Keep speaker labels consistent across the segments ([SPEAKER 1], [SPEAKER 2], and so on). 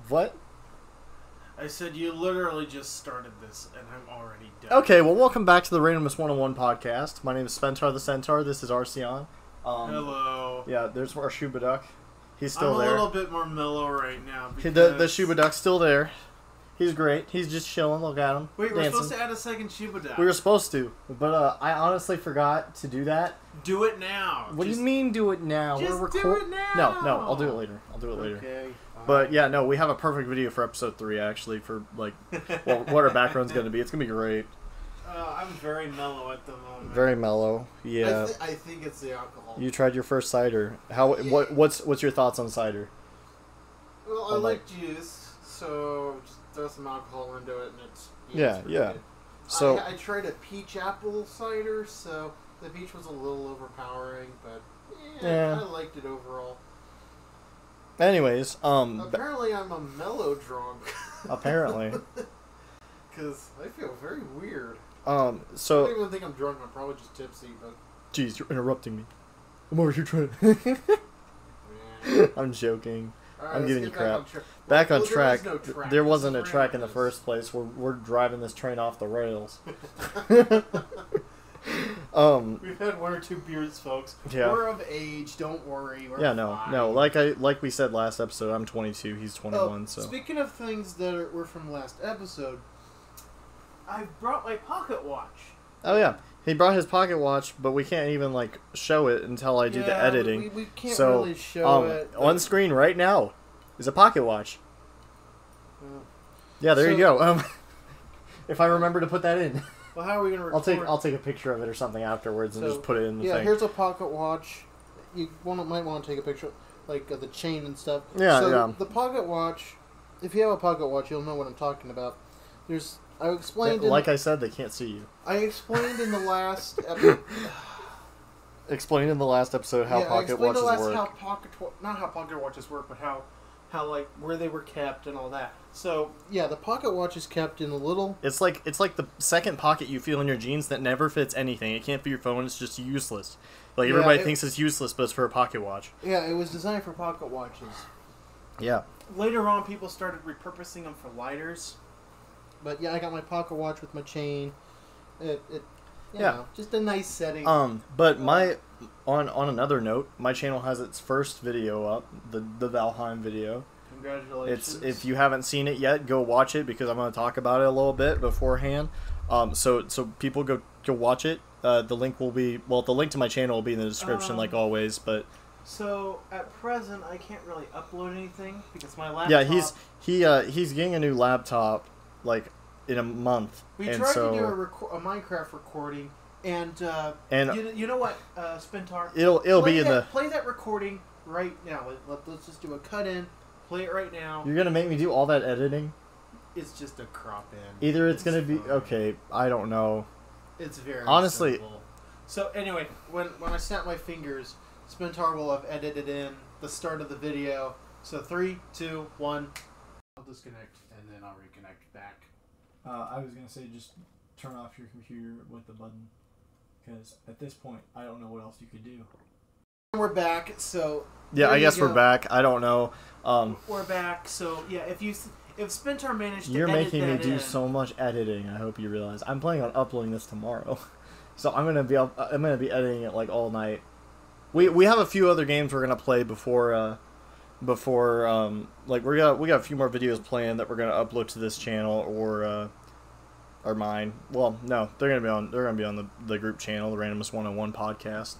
[SPEAKER 1] What?
[SPEAKER 2] I said you literally just started this, and I'm already done.
[SPEAKER 1] Okay, well, welcome back to the Randomness101 podcast. My name is Spentaurthecentaur. This is Arceaion.
[SPEAKER 2] Hello.
[SPEAKER 1] Yeah, there's our Shubaduck. He's still there.
[SPEAKER 2] I'm a little bit more mellow right now.
[SPEAKER 1] The Shubaduck's still there. He's great. He's just chilling. Look at him.
[SPEAKER 2] Wait,
[SPEAKER 1] dancing.
[SPEAKER 2] We're supposed to add a second Shubaduck.
[SPEAKER 1] We were supposed to, but I honestly forgot to do that.
[SPEAKER 2] Do it now.
[SPEAKER 1] What do you mean do it now?
[SPEAKER 2] Just do it now.
[SPEAKER 1] No, I'll do it later.
[SPEAKER 2] Okay.
[SPEAKER 1] But yeah, no, we have a perfect video for episode 3 actually for like what our background's gonna be. It's gonna be great.
[SPEAKER 2] I'm very mellow at the moment.
[SPEAKER 1] Very mellow. Yeah.
[SPEAKER 2] I think it's the alcohol.
[SPEAKER 1] You tried your first cider. How? Yeah. What's your thoughts on cider?
[SPEAKER 2] Well, I like juice, so just throw some alcohol into it, and it's
[SPEAKER 1] yeah.
[SPEAKER 2] Good.
[SPEAKER 1] So
[SPEAKER 2] I tried a peach apple cider, so the peach was a little overpowering, but yeah. I liked it overall.
[SPEAKER 1] Anyways,
[SPEAKER 2] apparently I'm a mellow drunk.
[SPEAKER 1] Apparently.
[SPEAKER 2] Because I feel very weird.
[SPEAKER 1] So
[SPEAKER 2] I don't even think I'm drunk. I'm probably just tipsy. But
[SPEAKER 1] jeez, you're interrupting me. I'm over here trying to... I'm joking.
[SPEAKER 2] Right,
[SPEAKER 1] I'm giving you crap.
[SPEAKER 2] Back
[SPEAKER 1] on track.
[SPEAKER 2] There was no track.
[SPEAKER 1] There wasn't a track in the first place. We're driving this train off the rails.
[SPEAKER 2] We've had 1 or 2 beers, folks.
[SPEAKER 1] Yeah.
[SPEAKER 2] We're of age. Don't worry. We're
[SPEAKER 1] no. Like we said last episode, I'm 22. He's 21. So
[SPEAKER 2] speaking of things that were from last episode, I brought my pocket watch.
[SPEAKER 1] Oh yeah, he brought his pocket watch, but we can't even like show it until I do the editing.
[SPEAKER 2] We can't really show it.
[SPEAKER 1] On screen right now is a pocket watch. Yeah, there you go. If I remember to put that in.
[SPEAKER 2] Well, how are we gonna record?
[SPEAKER 1] I'll take a picture of it or something afterwards and just put it in the thing.
[SPEAKER 2] Yeah, here's a pocket watch. You might want to take a picture, like of the chain and stuff.
[SPEAKER 1] Yeah,
[SPEAKER 2] so the pocket watch. If you have a pocket watch, you'll know what I'm talking about. I explained.
[SPEAKER 1] Like I said, they can't see you.
[SPEAKER 2] I explained in the last episode.
[SPEAKER 1] Explained in the last episode how pocket watches work.
[SPEAKER 2] Not how pocket watches work, but how like where they were kept and all that. So yeah, the pocket watch is kept in a little.
[SPEAKER 1] It's like the second pocket you feel in your jeans that never fits anything. It can't fit your phone. It's just useless. Like everybody thinks it's useless, but it's for a pocket watch.
[SPEAKER 2] Yeah, it was designed for pocket watches.
[SPEAKER 1] Yeah.
[SPEAKER 2] Later on, people started repurposing them for lighters. But yeah, I got my pocket watch with my chain. You know, just a nice setting.
[SPEAKER 1] But on another note, my channel has its first video up, the Valheim video.
[SPEAKER 2] Congratulations.
[SPEAKER 1] If you haven't seen it yet, go watch it because I'm going to talk about it a little bit beforehand. So people go watch it. The link will be the link to my channel will be in the description like always. But
[SPEAKER 2] so at present, I can't really upload anything because my laptop.
[SPEAKER 1] Yeah, he's getting a new laptop like in a month.
[SPEAKER 2] We tried to do a Minecraft recording, and you know what, Spentaur?
[SPEAKER 1] It'll be in the
[SPEAKER 2] play that recording right now. Let's just do a cut in. Play it right now.
[SPEAKER 1] You're gonna make me do all that editing?
[SPEAKER 2] It's just a crop in.
[SPEAKER 1] Either it's gonna be okay. I don't know.
[SPEAKER 2] It's very
[SPEAKER 1] honestly.
[SPEAKER 2] Simple. So anyway, when I snap my fingers, Spentaur will have edited in the start of the video. So 3, 2, 1. I'll disconnect and then I'll reconnect back.
[SPEAKER 1] I was gonna say just turn off your computer with the button, because at this point I don't know what else you could do.
[SPEAKER 2] We're back, so
[SPEAKER 1] yeah, I guess we're back. I don't know.
[SPEAKER 2] We're back, so yeah. If Spentaur managed to
[SPEAKER 1] you're
[SPEAKER 2] edit
[SPEAKER 1] making me do
[SPEAKER 2] in,
[SPEAKER 1] so much editing. I hope you realize I'm planning on uploading this tomorrow, so I'm gonna be editing it like all night. We have a few other games we're gonna play before like we got a few more videos planned that we're gonna upload to this channel or mine. Well, no, they're gonna be on the group channel, the Randomness101 podcast.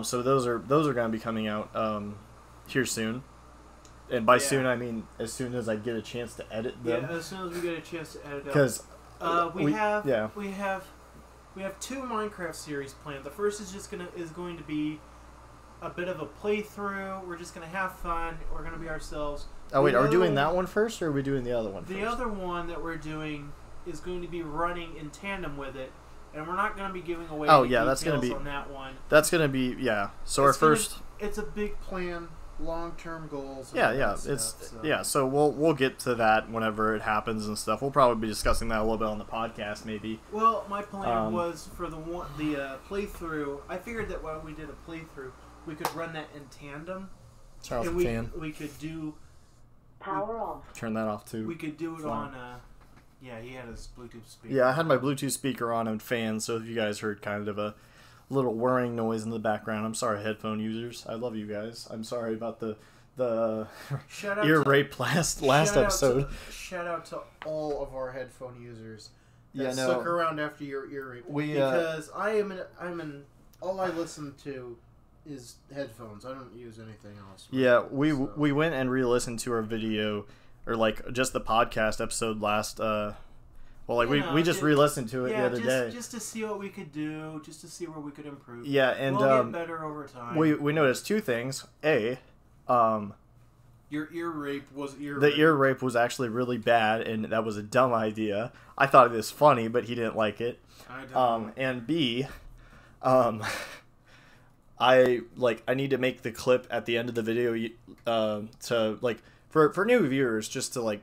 [SPEAKER 1] So those are gonna be coming out here soon, and by soon I mean as soon as I get a chance to edit them.
[SPEAKER 2] Yeah, as soon as we get a chance to edit them.
[SPEAKER 1] Because
[SPEAKER 2] we have 2 Minecraft series planned. The first is going to be a bit of a playthrough. We're just gonna have fun. We're gonna be ourselves.
[SPEAKER 1] Oh wait, are we doing that one first, or are we doing the other one first?
[SPEAKER 2] The other one that we're doing is going to be running in tandem with it, and we're not going to be giving away
[SPEAKER 1] that's
[SPEAKER 2] gonna be
[SPEAKER 1] on
[SPEAKER 2] that one.
[SPEAKER 1] That's gonna be So
[SPEAKER 2] it's a big plan, long-term goals.
[SPEAKER 1] So we'll get to that whenever it happens and stuff. We'll probably be discussing that a little bit on the podcast, maybe.
[SPEAKER 2] Well, my plan was for the playthrough. I figured that while we did a playthrough, we could run that in tandem.
[SPEAKER 1] Charles the fan.
[SPEAKER 2] We could do
[SPEAKER 3] Power off.
[SPEAKER 1] Turn that off too.
[SPEAKER 2] We could do it on. Yeah, he had his Bluetooth speaker.
[SPEAKER 1] Yeah, I had my Bluetooth speaker on and fan, so if you guys heard kind of a little whirring noise in the background, I'm sorry, headphone users. I love you guys. I'm sorry about the ear rape last episode.
[SPEAKER 2] Shout out to all of our headphone users that
[SPEAKER 1] Yeah, no.
[SPEAKER 2] stuck around after your ear rape. Because I'm all I listen to is headphones. I don't use anything else.
[SPEAKER 1] Yeah, we went and re-listened to our video, or like just the podcast episode last. We just re-listened to it the other day.
[SPEAKER 2] Just to see what we could do, just to see where we could improve.
[SPEAKER 1] Yeah, and
[SPEAKER 2] we'll get better over time.
[SPEAKER 1] We noticed two things.
[SPEAKER 2] Your ear rape was
[SPEAKER 1] The ear rape was actually really bad, and that was a dumb idea. I thought it was funny, but he didn't like it.
[SPEAKER 2] I don't.
[SPEAKER 1] And B, I need to make the clip at the end of the video to like for new viewers, just to like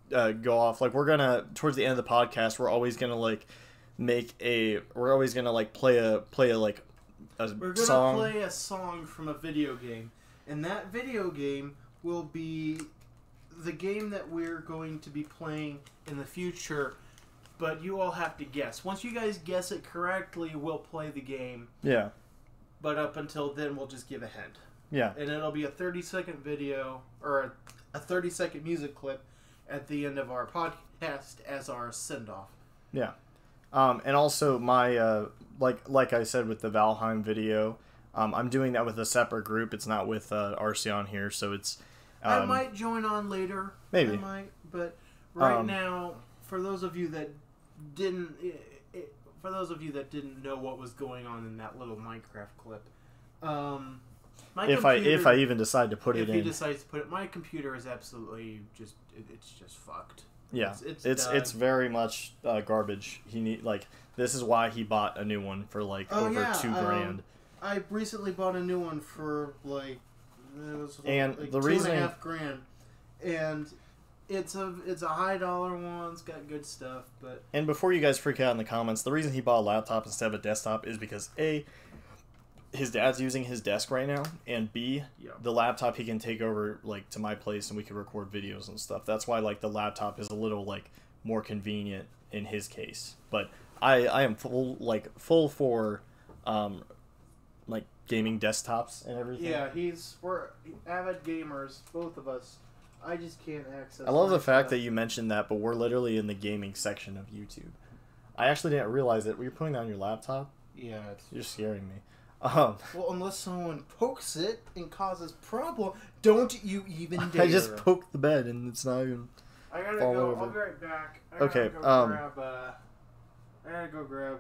[SPEAKER 1] go off. Like, we're gonna, towards the end of the podcast, we're always gonna play a like a song.
[SPEAKER 2] We're gonna play a song from a video game, and that video game will be the game that we're going to be playing in the future. But you all have to guess. Once you guys guess it correctly, we'll play the game.
[SPEAKER 1] Yeah.
[SPEAKER 2] But up until then, we'll just give a hint.
[SPEAKER 1] Yeah.
[SPEAKER 2] And it'll be a 30-second video, or a 30-second music clip at the end of our podcast as our send-off.
[SPEAKER 1] Yeah. And also, my, like I said with the Valheim video, I'm doing that with a separate group. It's not with Arceaion here, so it's...
[SPEAKER 2] I might join on later.
[SPEAKER 1] Maybe.
[SPEAKER 2] I might, but right now, for those of you that didn't... For those of you that didn't know what was going on in that little Minecraft clip,
[SPEAKER 1] if I even decide to put it in,
[SPEAKER 2] if he decides to put it, my computer is absolutely just it's just fucked.
[SPEAKER 1] Yeah, it's very much garbage. This is why he bought a new one for over $2,000.
[SPEAKER 2] I recently bought a new one for like
[SPEAKER 1] the reason
[SPEAKER 2] $2,500, and it's a high dollar one. It's got good stuff, but
[SPEAKER 1] before you guys freak out in the comments, the reason he bought a laptop instead of a desktop is because A, his dad's using his desk right now, and B, the laptop he can take over to my place and we can record videos and stuff. That's why the laptop is a little more convenient in his case. But I am full for gaming desktops and everything.
[SPEAKER 2] Yeah, we're avid gamers, both of us. I just can't access.
[SPEAKER 1] I love the fact that you mentioned that, but we're literally in the gaming section of YouTube. I actually didn't realize it. Were you putting down your laptop?
[SPEAKER 2] Yeah,
[SPEAKER 1] you're scaring me.
[SPEAKER 2] Well, unless someone pokes it and causes problem, don't you even dare.
[SPEAKER 1] I just poked the bed and it's not even.
[SPEAKER 2] I gotta go. Over. I'll be right back. I gotta go grab.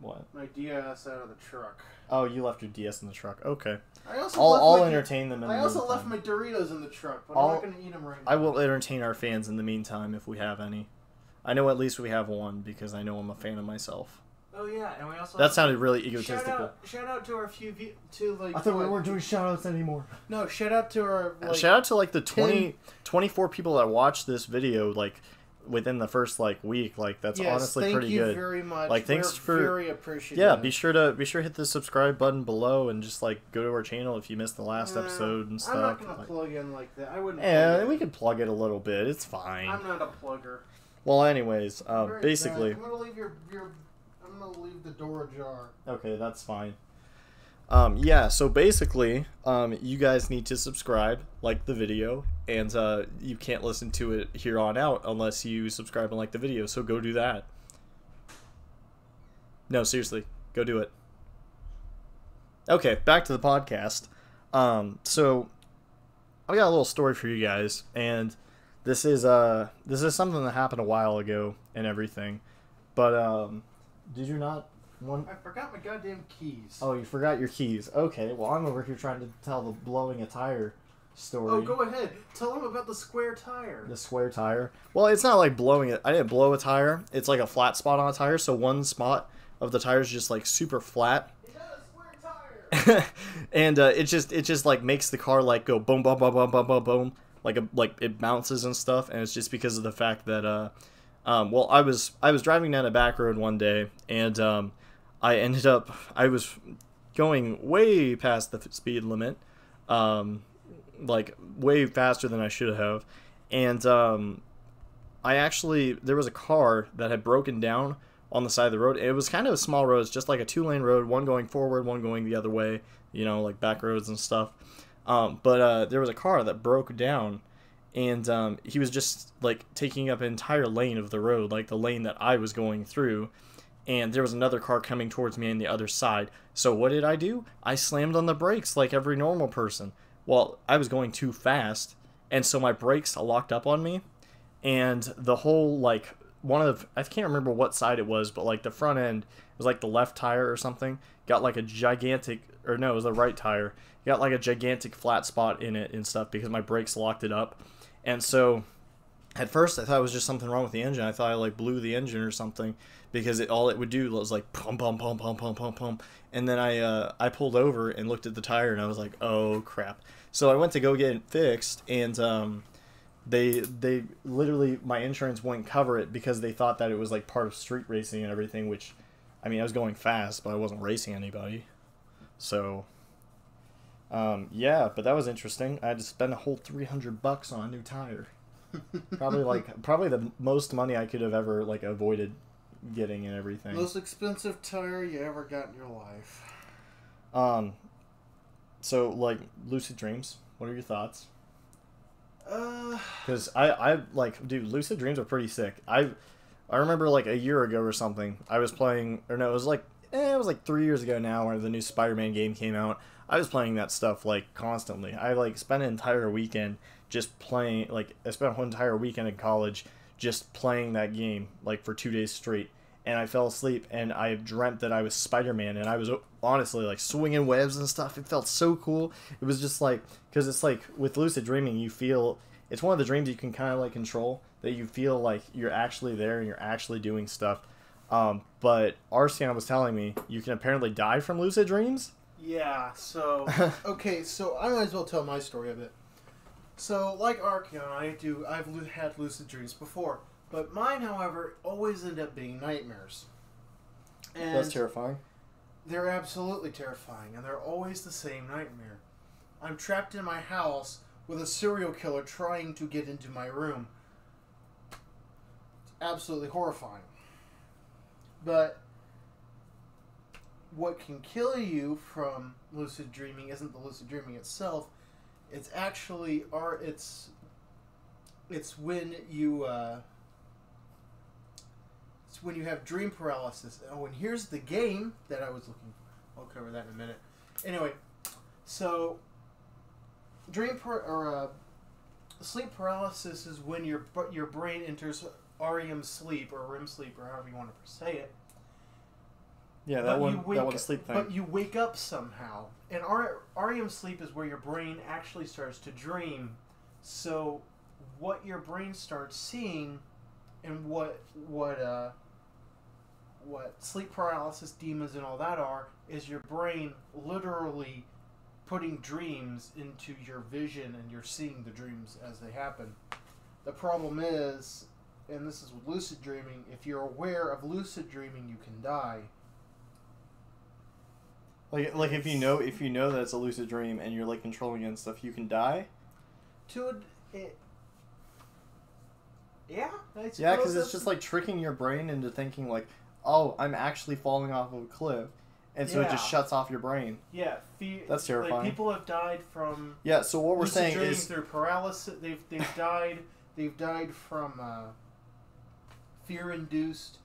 [SPEAKER 1] What?
[SPEAKER 2] My DS out of the truck.
[SPEAKER 1] Oh, you left your DS in the truck. Okay.
[SPEAKER 2] I'll
[SPEAKER 1] entertain them.
[SPEAKER 2] I also left my Doritos in the truck, but I'm not gonna eat them right now.
[SPEAKER 1] I will entertain our fans in the meantime if we have any. I know at least we have one because I know I'm a fan of myself.
[SPEAKER 2] Oh yeah, and we also.
[SPEAKER 1] That sounded really egotistical.
[SPEAKER 2] Shout out to our few
[SPEAKER 1] I thought we weren't doing shout outs anymore.
[SPEAKER 2] No, shout out to our.
[SPEAKER 1] Shout out to the 24 people that watched this video within the first week. That's honestly pretty good.
[SPEAKER 2] Thank you very much.
[SPEAKER 1] Thanks for
[SPEAKER 2] very appreciative.
[SPEAKER 1] Yeah, be sure to hit the subscribe button below and just go to our channel if you missed the last episode and stuff.
[SPEAKER 2] I'm not gonna plug in like that. I wouldn't.
[SPEAKER 1] Yeah, we could plug it a little bit. It's fine.
[SPEAKER 2] I'm not a plugger.
[SPEAKER 1] Well, anyways, basically.
[SPEAKER 2] I'm gonna leave I'm gonna leave the door ajar.
[SPEAKER 1] Okay, that's fine. Yeah, so basically, you guys need to subscribe, like the video, and you can't listen to it here on out unless you subscribe and like the video, so go do that. No, seriously, go do it. Okay, back to the podcast. So, I got a little story for you guys, and this is something that happened a while ago and everything, but, did you not...
[SPEAKER 2] I forgot my goddamn keys.
[SPEAKER 1] Oh, you forgot your keys. Okay, well, I'm over here trying to tell the blowing a tire story.
[SPEAKER 2] Oh, go ahead. Tell them about the square tire.
[SPEAKER 1] The square tire? Well, it's not like blowing it. I didn't blow a tire. It's like a flat spot on a tire, so one spot of the tire is just super flat.
[SPEAKER 2] It's not a square tire.
[SPEAKER 1] And it just makes the car go boom, boom, boom, boom, boom, boom, boom. It bounces and stuff, and it's just because of the fact that well, I was driving down a back road one day, and I was going way past the speed limit, like way faster than I should have, and there was a car that had broken down on the side of the road. It was kind of a small road, it's just like a 2-lane road, one going forward, one going the other way, like back roads and stuff. But there was a car that broke down, and he was just like taking up an entire lane of the road, like the lane that I was going through. And there was another car coming towards me on the other side. So what did I do? I slammed on the brakes like every normal person. Well, I was going too fast, and so my brakes locked up on me, and the whole, like, I can't remember what side it was, but like the front end was like the left tire or something, got like a gigantic, or no, it was the right tire, got like a gigantic flat spot in it and stuff because my brakes locked it up. And so at first I thought it was just something wrong with the engine. I thought I like blew the engine or something, because all it would do was like pum pum pum pum pum pum pum. And then I pulled over and looked at the tire, and I was like, oh crap. So I went to go get it fixed, and they literally, my insurance wouldn't cover it because they thought that it was like part of street racing and everything, which, I mean, I was going fast, but I wasn't racing anybody. So yeah, but that was interesting. I had to spend a whole $300 on a new tire. Probably the most money I could have ever like avoided getting and everything.
[SPEAKER 2] Most expensive tire you ever got in your life.
[SPEAKER 1] So like Lucid Dreams, what are your thoughts? Because I like, dude, Lucid Dreams are pretty sick. I remember like a year ago or something, I was playing, or no, it was like 3 years ago now, where the new Spider-Man game came out. I was playing that stuff like constantly. I like spent an entire weekend just playing, like I spent a whole entire weekend in college just playing that game like for 2 days straight, and I fell asleep and I dreamt that I was Spider-Man, and I was honestly like swinging webs and stuff. It felt so cool. It was just like, because it's like with lucid dreaming, you feel, it's one of the dreams you can kind of like control, that you feel like you're actually there and you're actually doing stuff. But Arceaion was telling me you can apparently die from lucid dreams.
[SPEAKER 2] Yeah, so okay, so I might as well tell my story of it. So, like Arceaion, I've had lucid dreams before, but mine, however, always end up being nightmares. And
[SPEAKER 1] that's terrifying.
[SPEAKER 2] They're absolutely terrifying, and they're always the same nightmare. I'm trapped in my house with a serial killer trying to get into my room. It's absolutely horrifying. But what can kill you from lucid dreaming isn't the lucid dreaming itself. It's actually it's when you have dream paralysis. Oh, and here's the game that I was looking for. I'll cover that in a minute. Anyway, so sleep paralysis is when your brain enters REM sleep, or REM sleep, or however you want to say it.
[SPEAKER 1] Yeah, that one sleep thing.
[SPEAKER 2] But you wake up somehow. And REM sleep is where your brain actually starts to dream. So what your brain starts seeing, and what sleep paralysis demons and all that are, is your brain literally putting dreams into your vision, and you're seeing the dreams as they happen. The problem is, and this is with lucid dreaming, if you're aware of lucid dreaming, you can die.
[SPEAKER 1] Like if you know that it's a lucid dream and you're like controlling it and stuff, you can die.
[SPEAKER 2] Yeah,
[SPEAKER 1] because it's just like tricking your brain into thinking like, oh, I'm actually falling off of a cliff, and so it just shuts off your brain.
[SPEAKER 2] Yeah,
[SPEAKER 1] that's terrifying.
[SPEAKER 2] Like, people have died from.
[SPEAKER 1] Yeah, so what we're saying is
[SPEAKER 2] through paralysis. They've died. They've died from fear-induced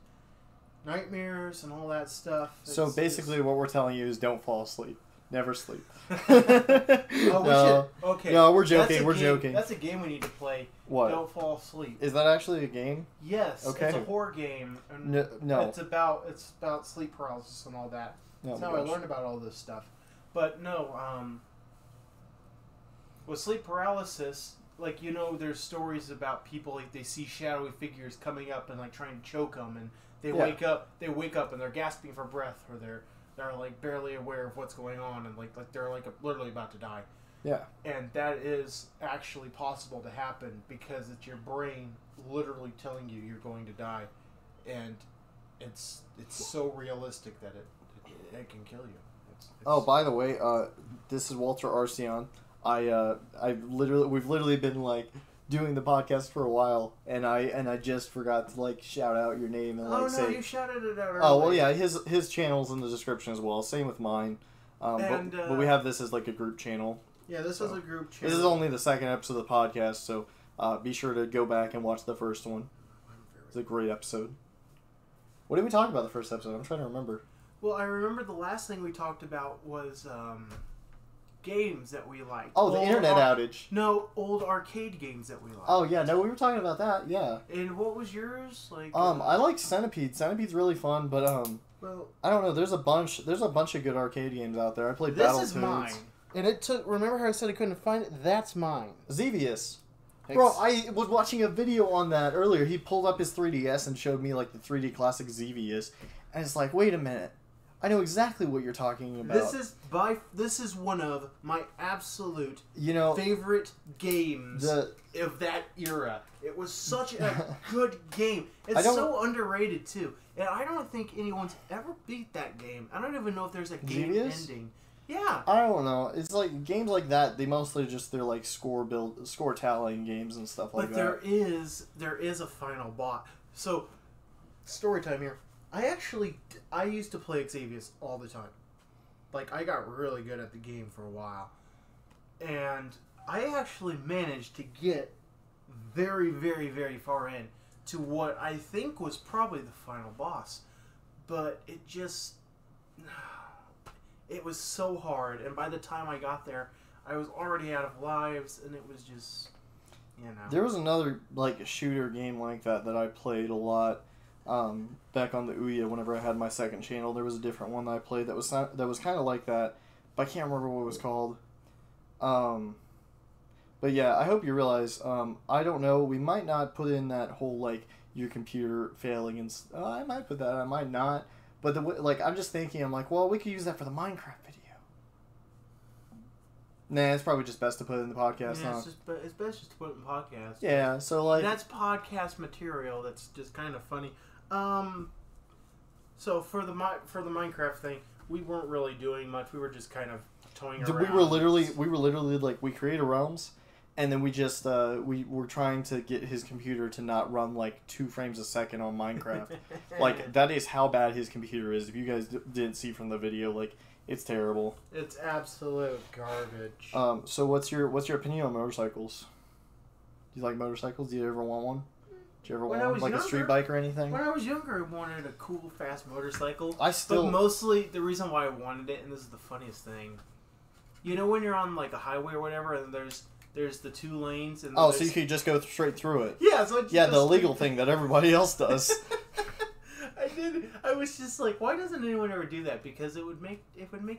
[SPEAKER 2] nightmares and all that stuff.
[SPEAKER 1] So basically, what we're telling you is don't fall asleep. Never sleep.
[SPEAKER 2] Okay.
[SPEAKER 1] No, we're joking. We're joking.
[SPEAKER 2] That's a game we need to play.
[SPEAKER 1] What?
[SPEAKER 2] Don't fall asleep.
[SPEAKER 1] Is that actually a game?
[SPEAKER 2] Yes.
[SPEAKER 1] Okay.
[SPEAKER 2] It's a horror game.
[SPEAKER 1] No.
[SPEAKER 2] It's about sleep paralysis and all that. That's how I learned about all this stuff. But no, with sleep paralysis, like, there's stories about people, like, they see shadowy figures coming up and like trying to choke them, and they wake up and they're gasping for breath, or they're like barely aware of what's going on, and like they're like literally about to die.
[SPEAKER 1] Yeah. And
[SPEAKER 2] that is actually possible to happen because it's your brain literally telling you you're going to die, and it's so realistic that it can kill you.
[SPEAKER 1] Oh, by the way, this is Walter Arceaion. we've literally been like doing the podcast for a while, and I just forgot to like shout out your name and like say.
[SPEAKER 2] You shouted it out earlier.
[SPEAKER 1] Oh well, yeah, his channel's in the description as well. Same with mine. But we have this as like a group channel.
[SPEAKER 2] Yeah, this is a group channel.
[SPEAKER 1] This is only the second episode of the podcast, so be sure to go back and watch the first one. It's a great episode. What did we talk about the first episode? I'm trying to remember.
[SPEAKER 2] Well, I remember the last thing we talked about was games that we liked.
[SPEAKER 1] Oh, the internet outage.
[SPEAKER 2] No, old arcade games that we liked.
[SPEAKER 1] Oh yeah, no, we were talking about that. Yeah.
[SPEAKER 2] And what was yours? Like.
[SPEAKER 1] I like Centipede. Centipede's really fun, but
[SPEAKER 2] well,
[SPEAKER 1] I don't know. There's a bunch of good arcade games out there. I played
[SPEAKER 2] Battletoads.
[SPEAKER 1] This is mine.
[SPEAKER 2] And it took. Remember how I said I couldn't find it? That's mine.
[SPEAKER 1] Xevious. Bro, I was watching a video on that earlier. He pulled up his 3DS and showed me like the 3D classic Xevious, and it's like, wait a minute, I know exactly what you're talking about.
[SPEAKER 2] This is one of my absolute favorite games of that era. It was such a good game. It's so underrated too, and I don't think anyone's ever beat that game. I don't even know if there's a game
[SPEAKER 1] Xevious?
[SPEAKER 2] ending. Yeah.
[SPEAKER 1] I don't know. It's like games like that. They mostly they're like score tallying games and stuff like that.
[SPEAKER 2] But there is a final boss. So, story time here. I used to play Xavius all the time. Like I got really good at the game for a while, and I actually managed to get very, very, very far in to what I think was probably the final boss, but it just. It was so hard, and by the time I got there, I was already out of lives, and it was just, There was another
[SPEAKER 1] like shooter game like that I played a lot back on the Ouya. Whenever I had my second channel, there was a different one that I played that was kind of like that, but I can't remember what it was called. But yeah, I hope you realize. I don't know. We might not put in that whole like your computer failing, and I might put that. I might not. But I'm just thinking, I'm like, well, we could use that for the Minecraft video. Nah, it's probably just best to put it in the podcast.
[SPEAKER 2] Yeah, it's best just to put it in the podcast.
[SPEAKER 1] Yeah, so like
[SPEAKER 2] that's podcast material. That's just kind of funny. So for the Minecraft thing, we weren't really doing much. We were just kind of toying around.
[SPEAKER 1] We were literally like we created realms, and then we just we were trying to get his computer to not run like 2 frames a second on Minecraft. Like that is how bad his computer is. If you guys didn't see from the video, like it's terrible.
[SPEAKER 2] It's absolute garbage.
[SPEAKER 1] So what's your opinion on motorcycles? Do you like motorcycles? Do you ever want one? Did you ever want one, like a street bike or anything?
[SPEAKER 2] When I was younger, I wanted a cool, fast motorcycle.
[SPEAKER 1] But
[SPEAKER 2] mostly the reason why I wanted it, and this is the funniest thing, when you're on like a highway or whatever, and there's the 2 lanes. And
[SPEAKER 1] so you could just go straight through it.
[SPEAKER 2] Yeah,
[SPEAKER 1] the illegal thing that everybody else does.
[SPEAKER 2] I was just like, why doesn't anyone ever do that? Because it would make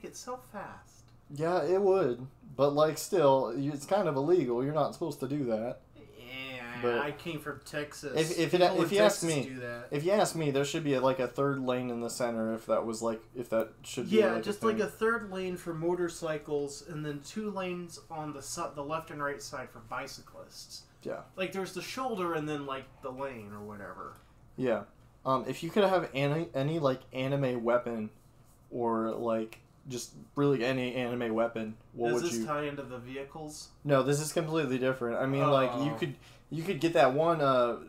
[SPEAKER 2] it so fast.
[SPEAKER 1] Yeah, it would. But like, still, it's kind of illegal. You're not supposed to do that.
[SPEAKER 2] Yeah,
[SPEAKER 1] but
[SPEAKER 2] I came from Texas.
[SPEAKER 1] If you ask me, there should be like a 3rd lane in the center. If that should be.
[SPEAKER 2] Yeah, just like a 3rd lane for motorcycles, and then 2 lanes on the left and right side for bicyclists.
[SPEAKER 1] Yeah.
[SPEAKER 2] Like there's the shoulder and then like the lane or whatever.
[SPEAKER 1] Yeah. If you could have any like anime weapon, or like just really any anime weapon, what would you?
[SPEAKER 2] Does this tie into the vehicles?
[SPEAKER 1] No, this is completely different. I mean, like you could get that one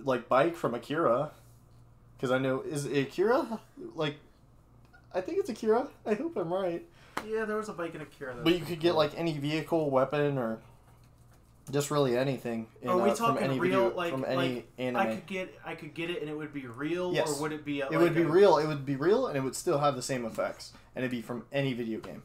[SPEAKER 1] like bike from Akira, because I know is it Akira? Like, I think it's Akira. I hope I'm right.
[SPEAKER 2] Yeah, there was a bike in Akira.
[SPEAKER 1] But you could get like any vehicle, weapon, or just really anything.
[SPEAKER 2] Are we talking
[SPEAKER 1] from any
[SPEAKER 2] real?
[SPEAKER 1] Video, from any anime.
[SPEAKER 2] I could get it, and it would be real,
[SPEAKER 1] yes.
[SPEAKER 2] Or would it be?
[SPEAKER 1] It would be real. It would be real, and it would still have the same effects, and it'd be from any video game.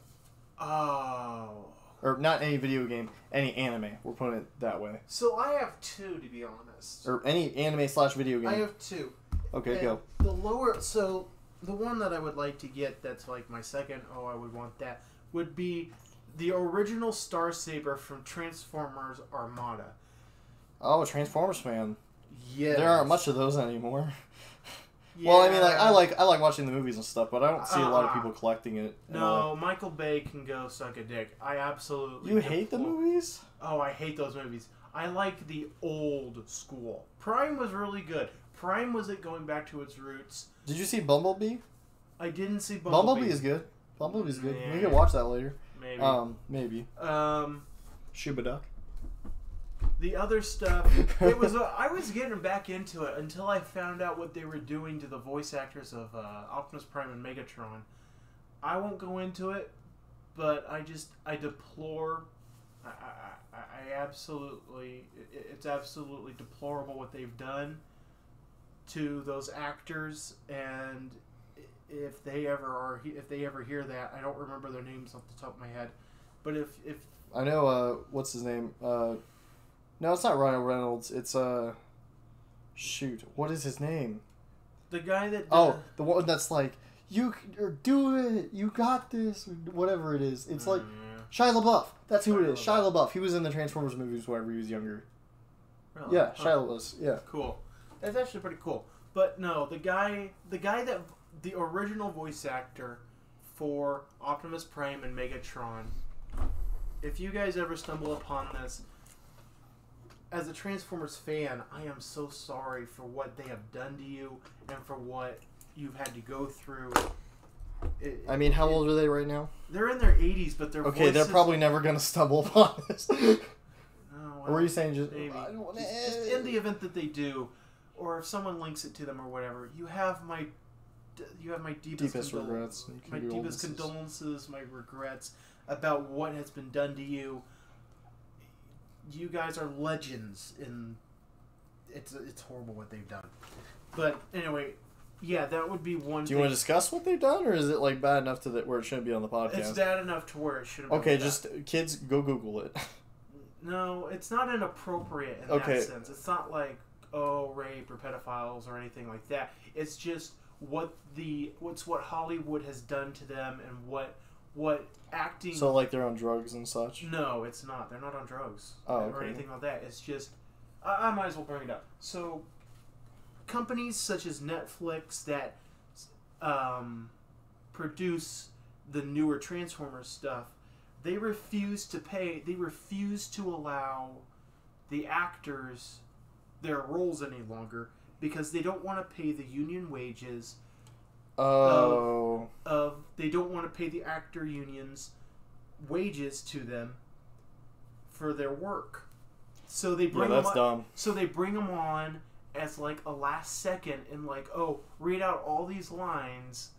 [SPEAKER 2] Oh.
[SPEAKER 1] Or not any video game, any anime. We're putting it that way.
[SPEAKER 2] So I have 2, to be honest.
[SPEAKER 1] Or any anime/video game.
[SPEAKER 2] I have 2.
[SPEAKER 1] Okay, go.
[SPEAKER 2] The one that I would like to get, that's like my second. Oh, I would want that. Would be the original Star Saber from Transformers Armada.
[SPEAKER 1] Oh, Transformers fan.
[SPEAKER 2] Yeah.
[SPEAKER 1] There aren't much of those anymore.
[SPEAKER 2] Yeah.
[SPEAKER 1] Well, I mean, like I like watching the movies and stuff, but I don't see a lot of people collecting it.
[SPEAKER 2] No, Michael Bay can go suck a dick. I absolutely.
[SPEAKER 1] You hate the movies?
[SPEAKER 2] Oh, I hate those movies. I like the old school. Prime was really good. Prime was it going back to its roots.
[SPEAKER 1] Did you see Bumblebee?
[SPEAKER 2] I didn't see Bumblebee.
[SPEAKER 1] Bumblebee is good. Bumblebee's good.
[SPEAKER 2] Yeah.
[SPEAKER 1] We can watch that later.
[SPEAKER 2] Maybe.
[SPEAKER 1] Maybe. Shuba
[SPEAKER 2] The other stuff, it was. I was getting back into it until I found out what they were doing to the voice actors of Optimus Prime and Megatron. I won't go into it, but I deplore. I absolutely, it's absolutely deplorable what they've done to those actors, and if they ever hear that, I don't remember their names off the top of my head, but if
[SPEAKER 1] I know, what's his name? No, it's not Ryan Reynolds. It's shoot, what is his name?
[SPEAKER 2] The guy that
[SPEAKER 1] the one that's like, you do it, you got this, or whatever it is. It's like Shia LaBeouf. That's who it is. Shia LaBeouf. He was in the Transformers movies whenever he was younger.
[SPEAKER 2] Really?
[SPEAKER 1] Yeah, Shia LaBeouf. Yeah.
[SPEAKER 2] Cool. That's actually pretty cool. But no, the guy that the original voice actor for Optimus Prime and Megatron. If you guys ever stumble upon this, as a Transformers fan, I am so sorry for what they have done to you and for what you've had to go through.
[SPEAKER 1] How old are they right now?
[SPEAKER 2] They're in their 80s, but their voices...
[SPEAKER 1] they're probably never going to stumble upon this.
[SPEAKER 2] Well,
[SPEAKER 1] or were you saying just...
[SPEAKER 2] Maybe. Just in the event that they do, or if someone links it to them or whatever, you have my deepest
[SPEAKER 1] regrets.
[SPEAKER 2] My deepest condolences, my regrets about what has been done to you. You guys are legends, and it's horrible what they've done. But anyway, yeah, that would be one.
[SPEAKER 1] Do you want to discuss what they've done, or is it like bad enough to where it shouldn't be on the podcast?
[SPEAKER 2] It's bad enough to where it shouldn't.
[SPEAKER 1] Okay, just kids, go Google it.
[SPEAKER 2] No, it's not inappropriate in that sense. It's not like rape or pedophiles or anything like that. It's just what Hollywood has done to them and what acting.
[SPEAKER 1] So like they're on drugs and such?
[SPEAKER 2] No, it's not. They're not on drugs or anything like that. It's just I might as well bring it up. So companies such as Netflix that produce the newer Transformers stuff, they refuse to pay. They refuse to allow the actors their roles any longer because they don't want to pay the union wages. They don't want to pay the actor unions wages to them for their work. So they bring them on,
[SPEAKER 1] dumb.
[SPEAKER 2] So they bring them on as like a last second and like, read out all these lines.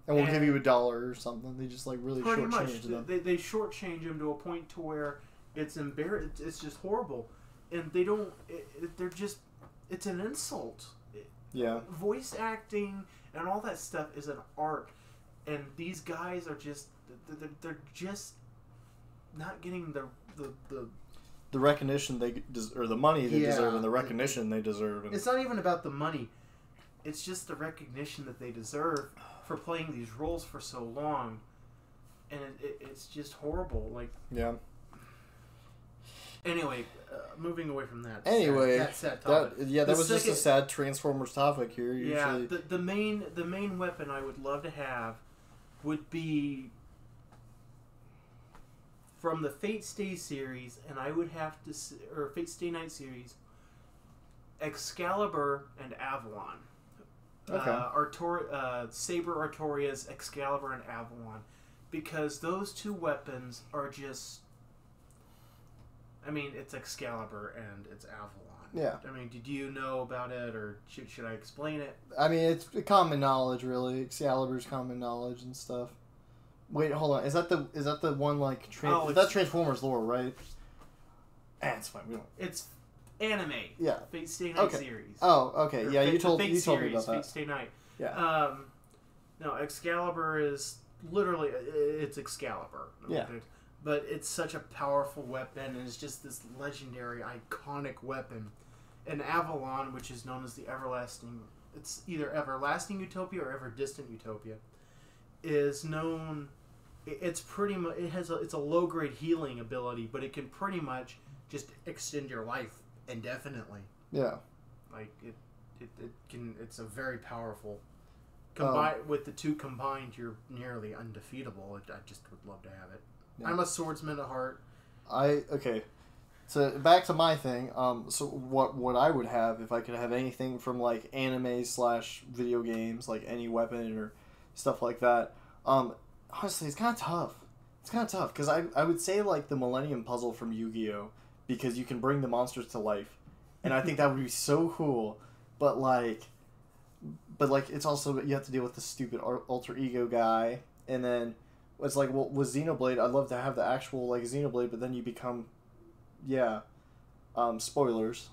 [SPEAKER 1] And we'll give you $1 or something. They just like really shortchange them.
[SPEAKER 2] They shortchange them to a point to where it's embarrassing. It's just horrible, and they don't. They're just. It's an insult.
[SPEAKER 1] Yeah. Voice
[SPEAKER 2] acting and all that stuff is an art, and these guys are just. They're just not getting
[SPEAKER 1] the recognition or the money they deserve and the recognition they deserve.
[SPEAKER 2] It's not even about the money. It's just the recognition that they deserve for playing these roles for so long, and it's just horrible. Like Anyway, moving away from that.
[SPEAKER 1] Anyway,
[SPEAKER 2] that sad topic.
[SPEAKER 1] That was just a sad Transformers topic here. Usually.
[SPEAKER 2] Yeah, the main weapon I would love to have would be from the Fate Stay series, and I would have to or Fate Stay Night series, Excalibur and Avalon.
[SPEAKER 1] Okay.
[SPEAKER 2] Saber Artorias, Excalibur, and Avalon, because those two weapons are just. I mean, it's Excalibur and it's Avalon.
[SPEAKER 1] Yeah.
[SPEAKER 2] I mean, did you know about it, or should I explain it?
[SPEAKER 1] I mean, it's common knowledge, really. Excalibur's common knowledge and stuff. Wait, hold on. Is that the one like? That's Transformers lore, right? It's fine. We don't.
[SPEAKER 2] It's anime.
[SPEAKER 1] Yeah.
[SPEAKER 2] Fate Stay Night series.
[SPEAKER 1] Oh, okay.
[SPEAKER 2] Or
[SPEAKER 1] yeah, you told
[SPEAKER 2] me
[SPEAKER 1] about that.
[SPEAKER 2] Fate Stay Night.
[SPEAKER 1] Yeah.
[SPEAKER 2] No, Excalibur is literally it's Excalibur.
[SPEAKER 1] Yeah.
[SPEAKER 2] But it's such a powerful weapon, and it's just this legendary, iconic weapon. And Avalon, which is known as the Everlasting, it's either Everlasting Utopia or Ever Distant Utopia, is known. It's pretty much it's a low grade healing ability, but it can pretty much just extend your life indefinitely.
[SPEAKER 1] Yeah.
[SPEAKER 2] Like it can. It's a very powerful. Combined with the two combined, you're nearly undefeatable. I just would love to have it. Yeah. I'm a swordsman at heart.
[SPEAKER 1] Okay. So back to my thing. So what I would have if I could have anything from like anime / video games, like any weapon or stuff like that. Honestly, it's kind of tough It's kind of tough, because I would say, like, the Millennium Puzzle from Yu-Gi-Oh! Because you can bring the monsters to life. And I think that would be so cool. But, like, it's also, you have to deal with the stupid alter ego guy. And then, it's like, well, with Xenoblade, I'd love to have the actual, like, Xenoblade, but then you become, yeah, spoilers.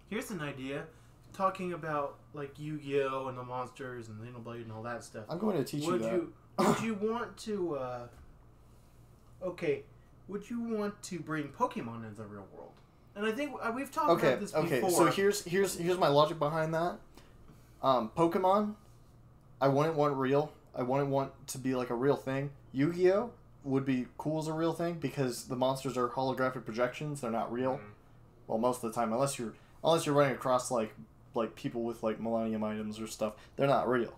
[SPEAKER 2] Here's an idea. Talking about, like, Yu-Gi-Oh! And the monsters and Xenoblade and all that stuff.
[SPEAKER 1] I'm going to teach you that.
[SPEAKER 2] Would you want to, okay, would you want to bring Pokemon into the real world? And I think we've talked about this before.
[SPEAKER 1] Okay, so here's my logic behind that. Pokemon, I wouldn't want real. I wouldn't want to be like a real thing. Yu-Gi-Oh! Would be cool as a real thing because the monsters are holographic projections. They're not real. Well, most of the time, unless you're running across like people with like Millennium items or stuff, they're not real.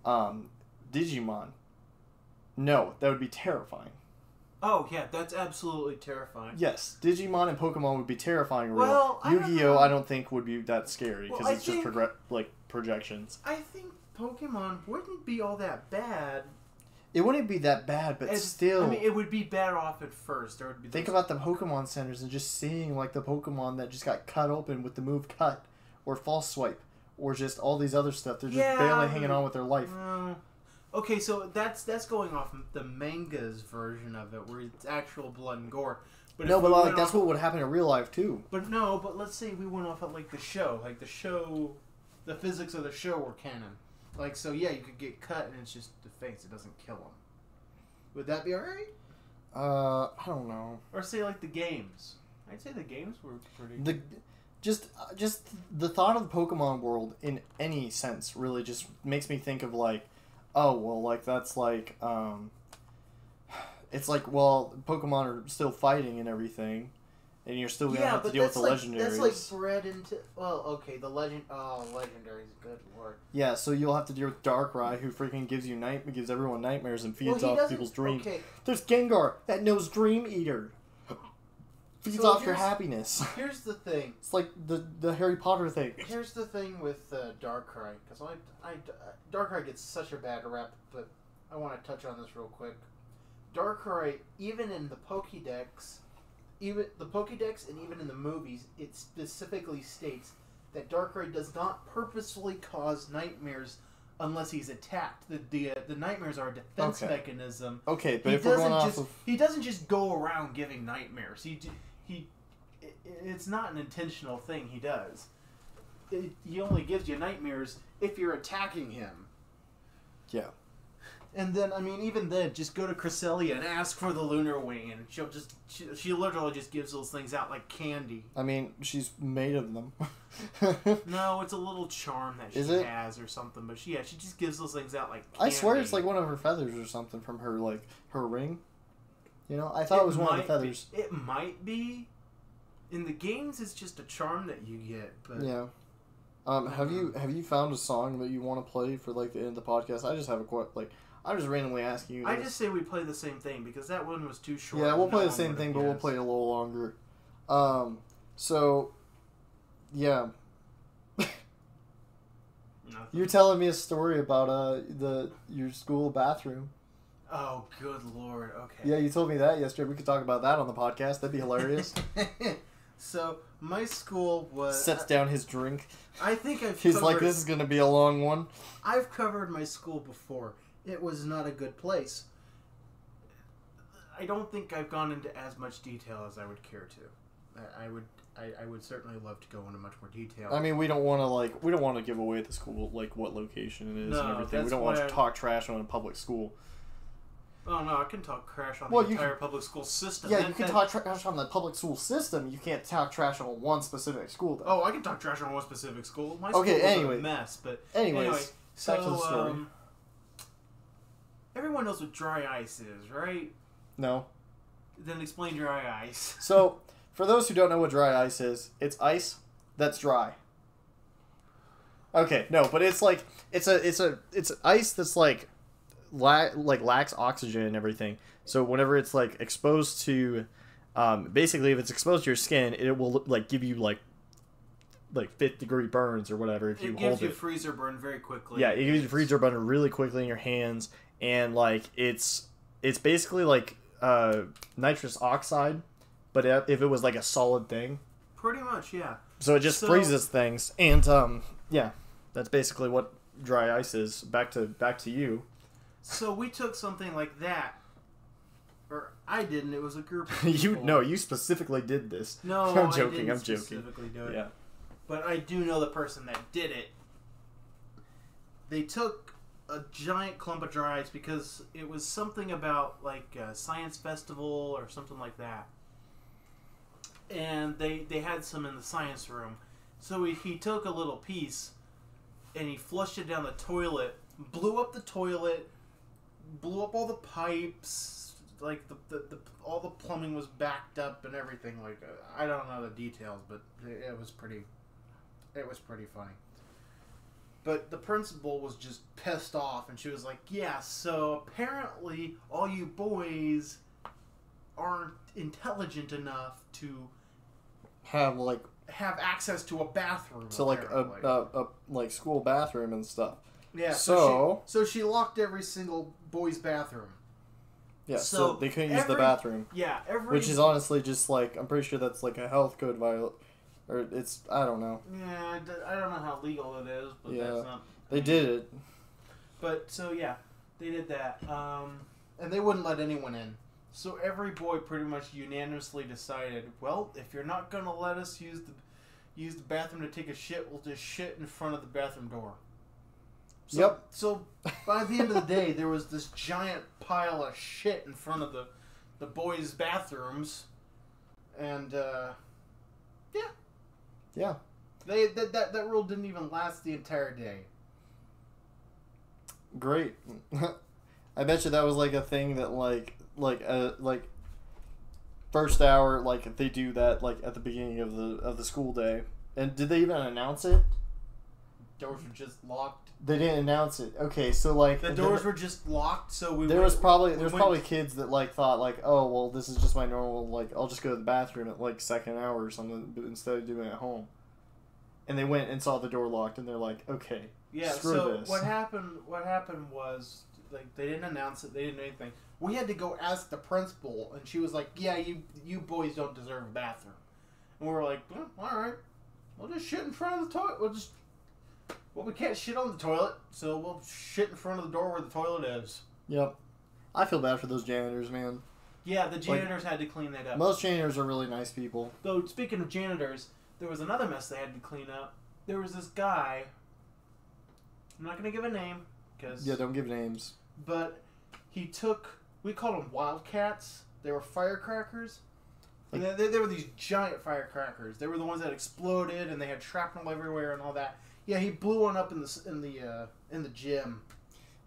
[SPEAKER 1] Digimon, no, that would be terrifying.
[SPEAKER 2] Oh yeah, that's absolutely terrifying.
[SPEAKER 1] Yes, Digimon and Pokemon would be terrifying. Real.
[SPEAKER 2] Well,
[SPEAKER 1] Yu-Gi-Oh! I don't think would be that scary because it's just projections.
[SPEAKER 2] I think Pokemon wouldn't be all that bad.
[SPEAKER 1] It wouldn't be that bad, but still.
[SPEAKER 2] I mean, it would be bad off at first. There would be
[SPEAKER 1] think about the Pokemon centers and just seeing like the Pokemon that just got cut open with the move cut, or false swipe, or just all these other stuff. They're just barely hanging on with their life.
[SPEAKER 2] Okay, so that's going off the manga's version of it, where it's actual blood and gore. But
[SPEAKER 1] no, but like that's what would happen in real life too.
[SPEAKER 2] But let's say we went off at like the show, the physics of the show were canon. Like, so yeah, you could get cut and it's just the face; it doesn't kill them. Would that be alright?
[SPEAKER 1] I don't know.
[SPEAKER 2] Or say like the games. I'd say the games were pretty.
[SPEAKER 1] Just the thought of the Pokemon world in any sense really just makes me think of like, oh well, like that's like it's like, well, Pokemon are still fighting and everything, and you're still gonna have to deal with the legendaries.
[SPEAKER 2] That's like bred into. Well, okay, the legend. Oh, legendaries, good lord.
[SPEAKER 1] Yeah, so you'll have to deal with Darkrai, who freaking gives everyone nightmares and feeds off people's dreams. Okay. There's Gengar that knows Dream Eater. Feeds off your happiness.
[SPEAKER 2] Here's the thing.
[SPEAKER 1] It's like the Harry Potter thing.
[SPEAKER 2] Here's the thing with Darkrai, because Darkrai gets such a bad rep, but I want to touch on this real quick. Darkrai, even in the Pokédex, and even in the movies, it specifically states that Darkrai does not purposefully cause nightmares unless he's attacked. The nightmares are a defense mechanism.
[SPEAKER 1] Okay, but if we're going off of...
[SPEAKER 2] He doesn't just go around giving nightmares. It's not an intentional thing he does. He only gives you nightmares if you're attacking him.
[SPEAKER 1] Yeah.
[SPEAKER 2] And then, I mean, even then, just go to Cresselia and ask for the Lunar Wing, and she literally just gives those things out like candy.
[SPEAKER 1] I mean, she's made of them.
[SPEAKER 2] No, it's a little charm that she has or something, but she just gives those things out like candy.
[SPEAKER 1] I swear it's like one of her feathers or something from her, like, her ring. You know, I thought it was one of the feathers.
[SPEAKER 2] It might be. In the games, it's just a charm that you get, but...
[SPEAKER 1] Yeah. Have you found a song that you want to play for, like, the end of the podcast? I just have I'm just randomly asking you this.
[SPEAKER 2] I just say we play the same thing, because that one was too short.
[SPEAKER 1] Yeah, we'll play the same thing, but we'll play it a little longer. So, yeah. You're telling me a story about your school bathroom.
[SPEAKER 2] Oh, good lord, okay.
[SPEAKER 1] Yeah, you told me that yesterday. We could talk about that on the podcast. That'd be hilarious.
[SPEAKER 2] So, my school was...
[SPEAKER 1] Sets down his drink.
[SPEAKER 2] I think
[SPEAKER 1] He's like, this is going to be a long one.
[SPEAKER 2] I've covered my school before. It was not a good place. I don't think I've gone into as much detail as I would care to. I would certainly love to go into much more detail.
[SPEAKER 1] I mean, we don't want to give away the school, like what location it is and everything. We don't want to talk trash on a public school.
[SPEAKER 2] Oh no, I can talk trash on the entire public school system.
[SPEAKER 1] Yeah, you can talk trash on the public school system. You can't talk trash on one specific school, though.
[SPEAKER 2] Oh, I can talk trash on one specific school. My school was a mess, but anyway,
[SPEAKER 1] back to the story.
[SPEAKER 2] Everyone knows what dry ice is, right?
[SPEAKER 1] No.
[SPEAKER 2] Then explain dry ice.
[SPEAKER 1] So, for those who don't know what dry ice is, it's ice that's dry. Okay, no, but it's like it's ice that's like lacks oxygen and everything. So whenever it's like exposed to, basically if it's exposed to your skin, it will like give you like 5th-degree burns or whatever if you hold it. It gives you
[SPEAKER 2] freezer burn very quickly.
[SPEAKER 1] Yeah, it gives you freezer burn really quickly in your hands, and like it's basically like nitrous oxide, but if it was like a solid thing.
[SPEAKER 2] Pretty much, yeah.
[SPEAKER 1] So it just freezes things, and yeah, that's basically what dry ice is. Back to you.
[SPEAKER 2] So we took something like that, or I didn't. It was a group of people.
[SPEAKER 1] You specifically did this.
[SPEAKER 2] No,
[SPEAKER 1] I'm joking.
[SPEAKER 2] I didn't
[SPEAKER 1] I'm joking.
[SPEAKER 2] Specifically do it.
[SPEAKER 1] Yeah.
[SPEAKER 2] But I do know the person that did it. They took a giant clump of dry ice because it was something about like a science festival or something like that. And they had some in the science room. So he took a little piece and he flushed it down the toilet, blew up the toilet, blew up all the pipes, like all the plumbing was backed up and everything. Like I don't know the details, but it was pretty funny. But the principal was just pissed off, and she was like, yeah, so apparently all you boys aren't intelligent enough to
[SPEAKER 1] have
[SPEAKER 2] access to a bathroom.
[SPEAKER 1] To like a like school bathroom and stuff.
[SPEAKER 2] Yeah.
[SPEAKER 1] So
[SPEAKER 2] she locked every single boy's bathroom.
[SPEAKER 1] Yeah. So they couldn't use the bathroom.
[SPEAKER 2] Yeah.
[SPEAKER 1] Which is honestly just like, I'm pretty sure that's like a health code violation. Or it's, I don't know.
[SPEAKER 2] Yeah, I don't know how legal it is, but
[SPEAKER 1] yeah,
[SPEAKER 2] that's not...
[SPEAKER 1] They did it.
[SPEAKER 2] But, so yeah, they did that. And they wouldn't let anyone in. So every boy pretty much unanimously decided, well, if you're not going to let us use the bathroom to take a shit, we'll just shit in front of the bathroom door. So,
[SPEAKER 1] yep.
[SPEAKER 2] So by the end of the day, there was this giant pile of shit in front of the boys' bathrooms. And, yeah.
[SPEAKER 1] Yeah.
[SPEAKER 2] That rule didn't even last the entire day.
[SPEAKER 1] Great. I bet you that was like a thing that like first hour, like they do that like at the beginning of the school day. And did they even announce it?
[SPEAKER 2] Doors were just locked.
[SPEAKER 1] They didn't announce it. Okay, so like
[SPEAKER 2] the doors were just locked, so
[SPEAKER 1] there was probably kids that like thought like, oh well, this is just my normal, like I'll just go to the bathroom at like second hour or something instead of doing it at home. And they went and saw the door locked, and they're like, okay,
[SPEAKER 2] yeah.
[SPEAKER 1] Screw
[SPEAKER 2] so
[SPEAKER 1] this.
[SPEAKER 2] What happened was like they didn't announce it, they didn't do anything. We had to go ask the principal, and she was like, yeah, you boys don't deserve a bathroom. And we were like, well, all right, we'll just shit in front of the toilet. Well, we can't shit on the toilet, so we'll shit in front of the door where the toilet is.
[SPEAKER 1] Yep. I feel bad for those janitors, man.
[SPEAKER 2] Yeah, the janitors had to clean that up.
[SPEAKER 1] Most janitors are really nice people.
[SPEAKER 2] Though, speaking of janitors, there was another mess they had to clean up. There was this guy, I'm not going to give a name, because...
[SPEAKER 1] Yeah, don't give names.
[SPEAKER 2] But he took, we called them wildcats. They were firecrackers. And they were these giant firecrackers. They were the ones that exploded, and they had shrapnel everywhere and all that. Yeah, he blew one up in the gym.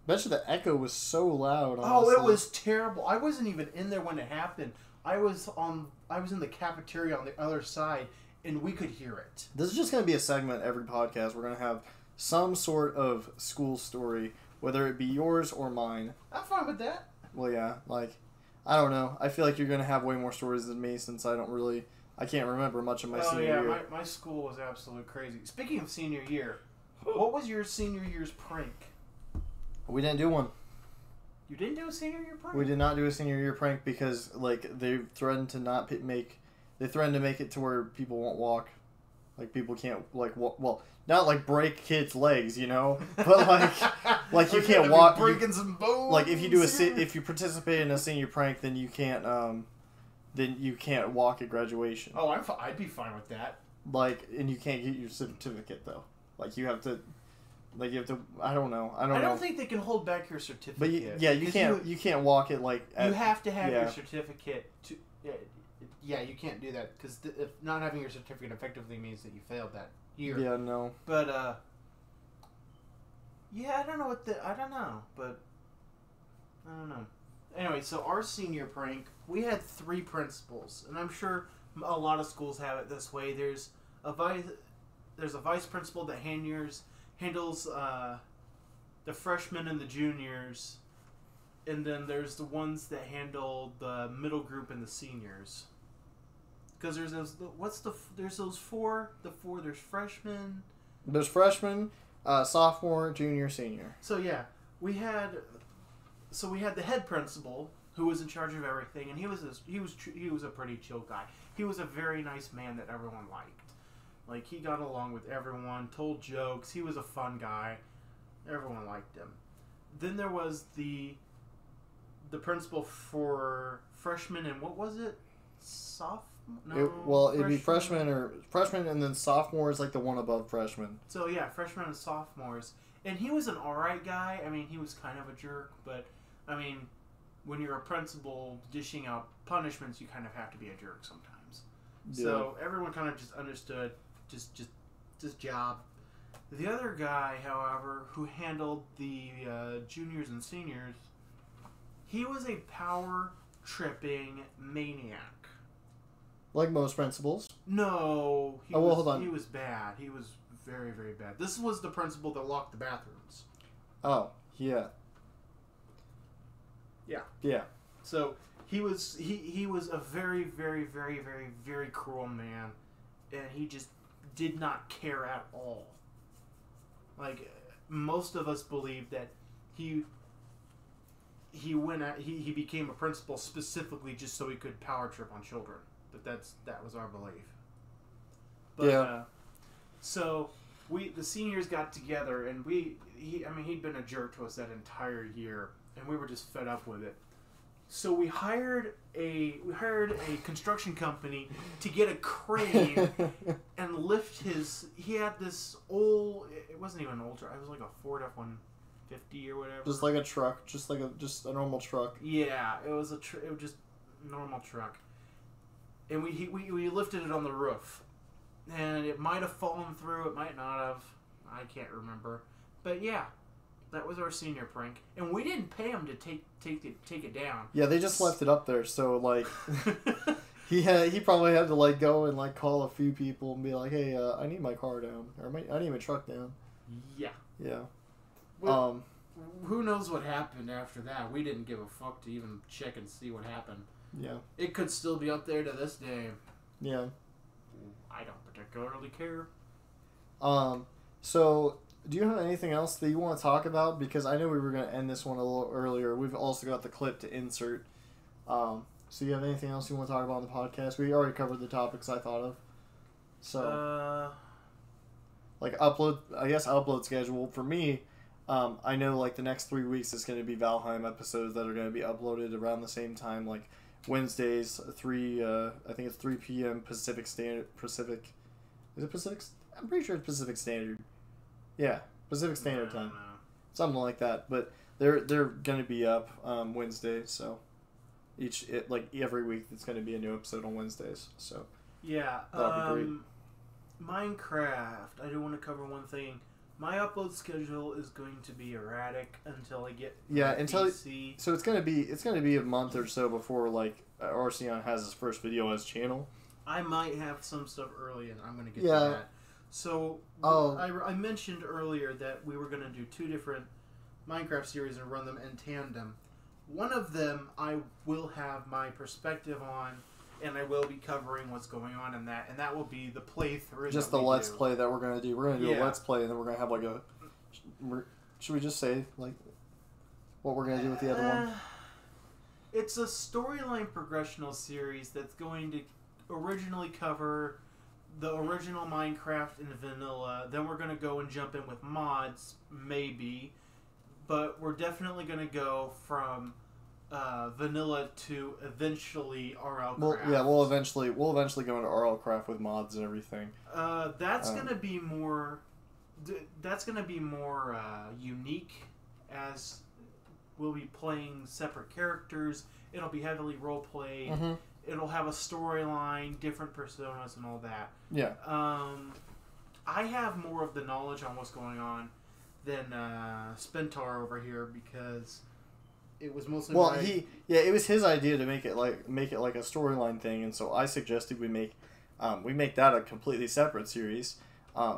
[SPEAKER 1] Bet you the echo was so loud. Honestly.
[SPEAKER 2] Oh, it was terrible. I wasn't even in there when it happened. I was in the cafeteria on the other side, and we could hear it.
[SPEAKER 1] This is just going to be a segment every podcast. We're going to have some sort of school story, whether it be yours or mine.
[SPEAKER 2] I'm fine with that.
[SPEAKER 1] Well, yeah, like, I don't know. I feel like you're going to have way more stories than me since I can't remember much of my senior year.
[SPEAKER 2] My school was absolutely crazy. Speaking of senior year, what was your senior year's prank?
[SPEAKER 1] We didn't do one.
[SPEAKER 2] You didn't do a senior year prank?
[SPEAKER 1] We did not do a senior year prank because, like, they threatened to make it to where people won't walk. Like, people can't, like, well, not, like, break kids' legs, you know? But, like you can't walk.
[SPEAKER 2] Breaking some bones.
[SPEAKER 1] Like, if you participate in a senior prank, then you can't walk at graduation.
[SPEAKER 2] Oh, I'd be fine with that.
[SPEAKER 1] Like, and you can't get your certificate, though. Like, you have to, I don't know. I
[SPEAKER 2] don't think they can hold back your certificate.
[SPEAKER 1] But, you can't walk it, like...
[SPEAKER 2] you have to have your certificate to... Yeah, you can't do that, because if not having your certificate effectively means that you failed that year.
[SPEAKER 1] Yeah, no.
[SPEAKER 2] But, yeah, I don't know, but I don't know. Anyway, so our senior prank, we had 3 principals, and I'm sure a lot of schools have it this way. There's a vice principal that handles the freshmen and the juniors, and then there's the ones that handle the middle group and the seniors. Because there's those 4. There's freshmen.
[SPEAKER 1] There's freshmen, sophomore, junior, senior.
[SPEAKER 2] So yeah, we had the head principal, who was in charge of everything, and he was a pretty chill guy. He was a very nice man that everyone liked. Like, he got along with everyone, told jokes. He was a fun guy. Everyone liked him. Then there was the principal for freshmen, and what was it?
[SPEAKER 1] It'd be freshman and then sophomore is like the one above freshman.
[SPEAKER 2] So yeah, freshmen and sophomores. And he was an alright guy. I mean, he was kind of a jerk, but I mean, when you're a principal dishing out punishments, you kind of have to be a jerk sometimes. Yeah. So everyone kind of just understood just job. The other guy, however, who handled the juniors and seniors, he was a power tripping maniac.
[SPEAKER 1] Like most principals?
[SPEAKER 2] No.
[SPEAKER 1] Hold on.
[SPEAKER 2] He was bad. He was very, very bad. This was the principal that locked the bathrooms.
[SPEAKER 1] Oh, yeah.
[SPEAKER 2] Yeah.
[SPEAKER 1] Yeah.
[SPEAKER 2] So he was a very, very, very, very, very cruel man, and he just did not care at all. Like, most of us believe that he became a principal specifically just so he could power trip on children. That was our belief. But,
[SPEAKER 1] yeah.
[SPEAKER 2] So the seniors got together, and he'd been a jerk to us that entire year, and we were just fed up with it. So we hired a construction company to get a crane and lift his. He had this old. It wasn't even an old truck. It was like a Ford F-150 or whatever.
[SPEAKER 1] Just like a truck, just a normal truck.
[SPEAKER 2] Yeah, it was it was just normal truck, and we lifted it on the roof, and it might have fallen through. It might not have. I can't remember, but yeah. That was our senior prank, and we didn't pay him to take it down.
[SPEAKER 1] Yeah, they just left it up there, so like he probably had to like go and like call a few people and be like, "Hey, I need my car down, or I need my truck down."
[SPEAKER 2] Yeah.
[SPEAKER 1] Yeah.
[SPEAKER 2] Well, who knows what happened after that? We didn't give a fuck to even check and see what happened.
[SPEAKER 1] Yeah.
[SPEAKER 2] It could still be up there to this day.
[SPEAKER 1] Yeah.
[SPEAKER 2] I don't particularly care.
[SPEAKER 1] So. Do you have anything else that you want to talk about? Because I know we were going to end this one a little earlier. We've also got the clip to insert. So you have anything else you want to talk about on the podcast? We already covered the topics I thought of. So, like upload schedule. For me, I know like the next 3 weeks is going to be Valheim episodes that are going to be uploaded around the same time. Like Wednesdays, I think it's 3 p.m. Pacific Standard. Is it Pacific? I'm pretty sure it's Pacific Standard. Yeah, Pacific Standard Time, something like that. But they're gonna be up Wednesday, so every week it's gonna be a new episode on Wednesdays. So
[SPEAKER 2] yeah,
[SPEAKER 1] that'll be great.
[SPEAKER 2] Minecraft. I do want to cover one thing. My upload schedule is going to be erratic until I get PC.
[SPEAKER 1] So it's gonna be a month or so before like Arceaion has his first video on his channel.
[SPEAKER 2] I might have some stuff early, and I'm gonna get to that. So, I mentioned earlier that we were going to do 2 different Minecraft series and run them in tandem. One of them I will have my perspective on, and I will be covering what's going on in that, and that will be the playthrough.
[SPEAKER 1] Just the Let's Play that we're going to do. We're going to do a Let's Play, and then we're going to have like a... Should we just say like what we're going to do with the other one?
[SPEAKER 2] It's a storyline progressional series that's going to originally cover... the original Minecraft in vanilla. Then we're going to go and jump in with mods, maybe. But we're definitely going to go from vanilla to eventually RL Craft.
[SPEAKER 1] Well, yeah, we'll eventually go into RL Craft with mods and everything.
[SPEAKER 2] That's going to be more... That's going to be more unique, as we'll be playing separate characters. It'll be heavily role-played. Mm-hmm. It'll have a storyline, different personas, and all that.
[SPEAKER 1] Yeah.
[SPEAKER 2] I have more of the knowledge on what's going on than Spentaur over here, because it was mostly
[SPEAKER 1] it was his idea to make it like a storyline thing, and so I suggested we make that a completely separate series.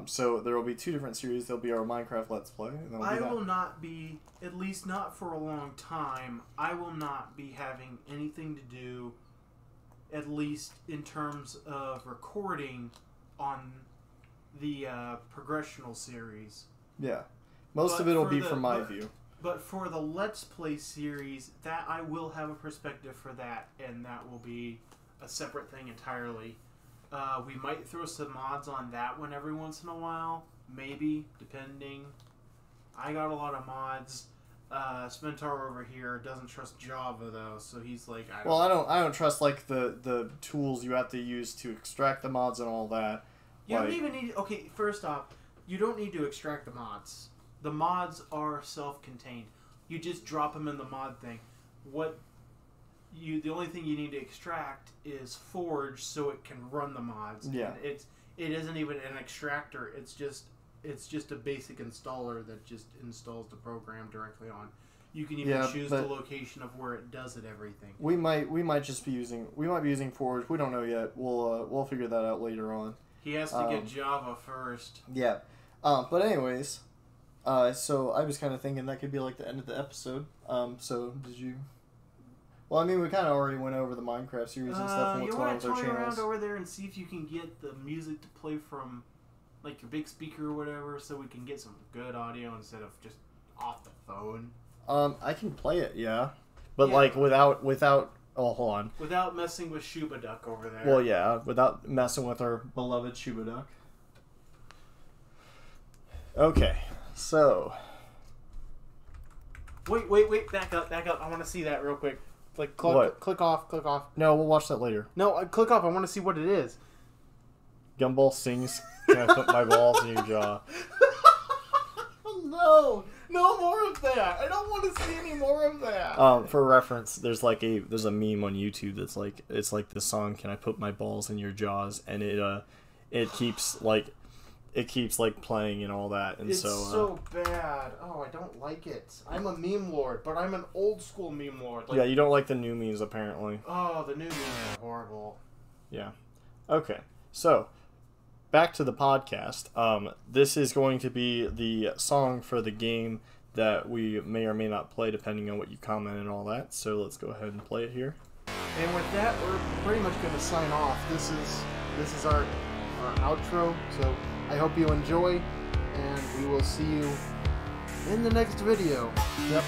[SPEAKER 1] So there will be 2 different series. There'll be our Minecraft Let's Play. And
[SPEAKER 2] will not be, at least not for a long time. I will not be having anything to do, at least in terms of recording, on the progressional series.
[SPEAKER 1] Yeah. Most of it will be from my view.
[SPEAKER 2] But for the Let's Play series, that I will have a perspective for that, and that will be a separate thing entirely. We might throw some mods on that one every once in a while, maybe, depending. I got a lot of mods. Spentaur over here doesn't trust Java though, so he's like, I
[SPEAKER 1] don't trust like the tools you have to use to extract the mods and all that.
[SPEAKER 2] You don't even need. Okay, first off, you don't need to extract the mods. The mods are self-contained. You just drop them in the mod thing. The only thing you need to extract is Forge so it can run the mods.
[SPEAKER 1] Yeah.
[SPEAKER 2] And it isn't even an extractor. It's just a basic installer that just installs the program directly on. You can even choose the location of where it does everything.
[SPEAKER 1] We might be using Forge. We don't know yet. We'll figure that out later on.
[SPEAKER 2] He has to get Java first.
[SPEAKER 1] Yeah. But anyways, so I was kind of thinking that could be like the end of the episode. So did you? Well, I mean, we kind of already went over the Minecraft series and stuff and what's going on with our channels. You want to toy around
[SPEAKER 2] over there and see if you can get the music to play from, like, your big speaker or whatever, so we can get some good audio instead of just off the phone?
[SPEAKER 1] I can play it, yeah, but like without. Oh, hold on.
[SPEAKER 2] Without messing with Shuba Duck over there.
[SPEAKER 1] Well, yeah, without messing with our beloved Shuba Duck. Okay, so.
[SPEAKER 2] Wait, back up. I want to see that real quick. Like, click off.
[SPEAKER 1] No, we'll watch that later.
[SPEAKER 2] No, click off. I want to see what it is.
[SPEAKER 1] Gumball sings, "Can I put my balls in your jaw?"
[SPEAKER 2] No more of that. I don't want to see any more of that.
[SPEAKER 1] For reference, there's a meme on YouTube that's like, it's like the song "Can I Put My Balls in Your Jaws?" and it keeps playing and all that, and
[SPEAKER 2] it's so bad. Oh, I don't like it. I'm a meme lord, but I'm an old school meme lord.
[SPEAKER 1] Like, yeah, you don't like the new memes apparently.
[SPEAKER 2] Oh, the new memes are horrible.
[SPEAKER 1] Yeah. Okay. So, back to the podcast. This is going to be the song for the game that we may or may not play depending on what you comment and all that. So let's go ahead and play it here.
[SPEAKER 2] And with that, we're pretty much going to sign off. This is our outro. So I hope you enjoy, and we will see you in the next video.
[SPEAKER 1] Yep.